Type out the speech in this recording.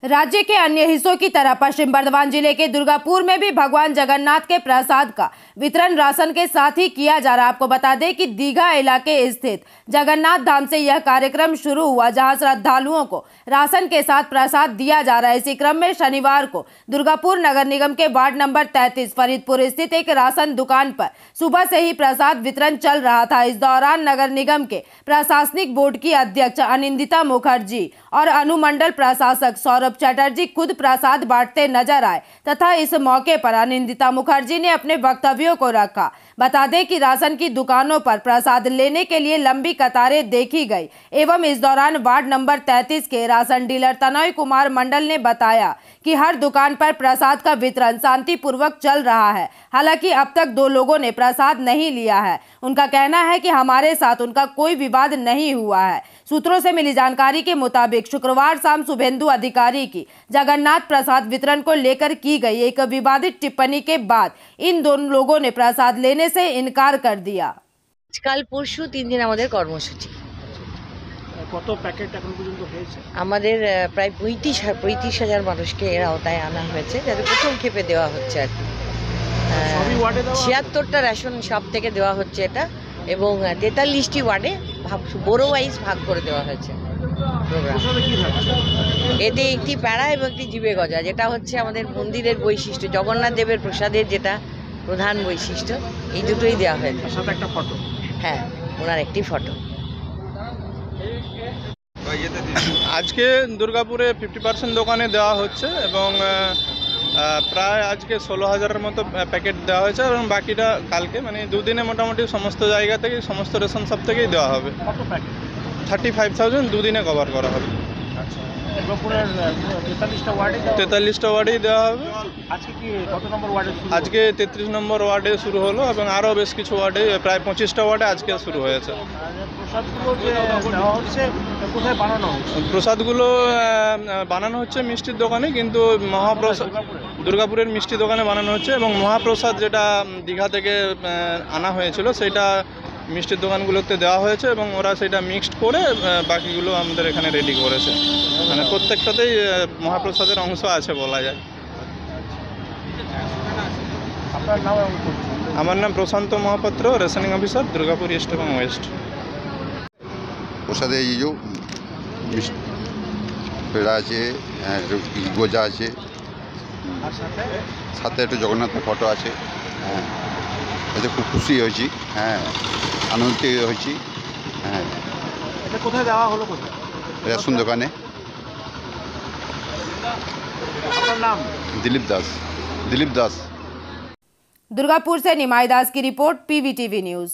राज्य के अन्य हिस्सों की तरह पश्चिम बर्धमान जिले के दुर्गापुर में भी भगवान जगन्नाथ के प्रसाद का वितरण राशन के साथ ही किया जा रहा है। आपको बता दें कि दीघा इलाके स्थित जगन्नाथ धाम से यह कार्यक्रम शुरू हुआ, जहां श्रद्धालुओं को राशन के साथ प्रसाद दिया जा रहा है। इसी क्रम में शनिवार को दुर्गापुर नगर निगम के वार्ड नंबर 33 फरीदपुर स्थित एक राशन दुकान पर सुबह से ही प्रसाद वितरण चल रहा था। इस दौरान नगर निगम के प्रशासनिक बोर्ड की अध्यक्ष अनिंदिता मुखर्जी और अनुमंडल प्रशासक सौरभ चटर्जी खुद प्रसाद बांटते नजर आए तथा इस मौके पर अनिंदिता मुखर्जी ने अपने वक्तव्यों को रखा। बता दें कि राशन की दुकानों पर प्रसाद लेने के लिए लंबी कतारें देखी गई एवं इस दौरान वार्ड नंबर 33 के राशन डीलर तनय कुमार मंडल ने बताया कि हर दुकान पर प्रसाद का वितरण शांतिपूर्वक चल रहा है। हालांकि अब तक 2 लोगों ने प्रसाद नहीं लिया है। उनका कहना है कि हमारे साथ उनका कोई विवाद नहीं हुआ है। सूत्रों से मिली जानकारी के मुताबिक शुक्रवार शाम शुभेंदु अधिकारी की जगन्नाथ प्रसाद वितरण को लेकर की गई एक विवादित टिप्पणी के बाद इन दोनों लोगों ने प्रसाद लेने से इनकार कर दिया। কাল পরশু 3 দিন আমাদের কর্মসূচি। কত প্যাকেট এখন পর্যন্ত হয়েছে? আমাদের প্রায় 35,000 মানুষকে এর আওতায় আনা হয়েছে, যাদের প্রথম ক্ষেপে দেওয়া হচ্ছে আর কি। 76টা রেশন শপ থেকে দেওয়া হচ্ছে এটা, এবং 43টি ওয়ার্ডে বড় ওয়াইজ ভাগ করে দেওয়া হয়েছে প্রোগ্রাম। এতে একটি প্যাড়া এবং একটি জিবে গজা, যেটা হচ্ছে আমাদের মন্দিরের বৈশিষ্ট্য, জগন্নাথ দেবের প্রসাদের যেটা প্রধান বৈশিষ্ট্য, এই দুটোই দেওয়া হয়েছে। সাথে একটা ফটো। হ্যাঁ, ওনার একটি ফটো। আজকে দুর্গাপুরে 50% দোকানে দেওয়া হচ্ছে এবং প্রায় আজকে 16,000-এর মতো প্যাকেট দেওয়া হয়েছে এবং বাকিটা কালকে, মানে 2 দিনে মোটামুটি সমস্ত জায়গা থেকে, সমস্ত রেশন শপ থেকেই দেওয়া হবে। কত প্যাকেট? 35,000 2 দিনে কভার করা হবে। আচ্ছা, দুর্গাপুরের 43টা ওয়ার্ডেই দেওয়া হবে। আজকে কি কত নম্বর ওয়ার্ডে? আজকে 33 নম্বর ওয়ার্ডে শুরু হলো এবং আরও বেশ কিছু ওয়ার্ডে, প্রায় 25টা ওয়ার্ডে আজকে শুরু হয়েছে। প্রসাদগুলো যে দেওয়া হচ্ছে কোথায় বানানো হচ্ছে? প্রসাদগুলো বানানো হচ্ছে মিষ্টির দোকানে, কিন্তু মহাপ্রসাদ দুর্গাপুরের মিষ্টি দোকানে বানানো হচ্ছে এবং মহাপ্রসাদ যেটা দীঘা থেকে আনা হয়েছিল সেটা মিষ্টির দোকানগুলোতে দেওয়া হয়েছে এবং ওরা সেটা মিক্সড করে বাকিগুলো আমাদের এখানে রেডি করেছে। মানে প্রত্যেকটাতেই মহাপ্রসাদের অংশ আছে বলা যায়। আপনার নাম? আমার নাম Prashanta Mahapatra, rationing officer, Durgapur east এবং ওয়েস্ট। প্রসাদে এই যে পেড়া আছে, গজা আছে, সাথে একটু জগন্নাথের ফটো আছে। হ্যাঁ, এতে খুব খুশি হয়েছি। হ্যাঁ, আনন্দিত হয়েছি। হ্যাঁ, এটা কোথায় দেওয়া হলো? কোথায়? রেশন দোকানে। আপনার নাম? दिलीप दास। दुर्गापुर से निमाई दास की रिपोर्ट, PVTV न्यूज।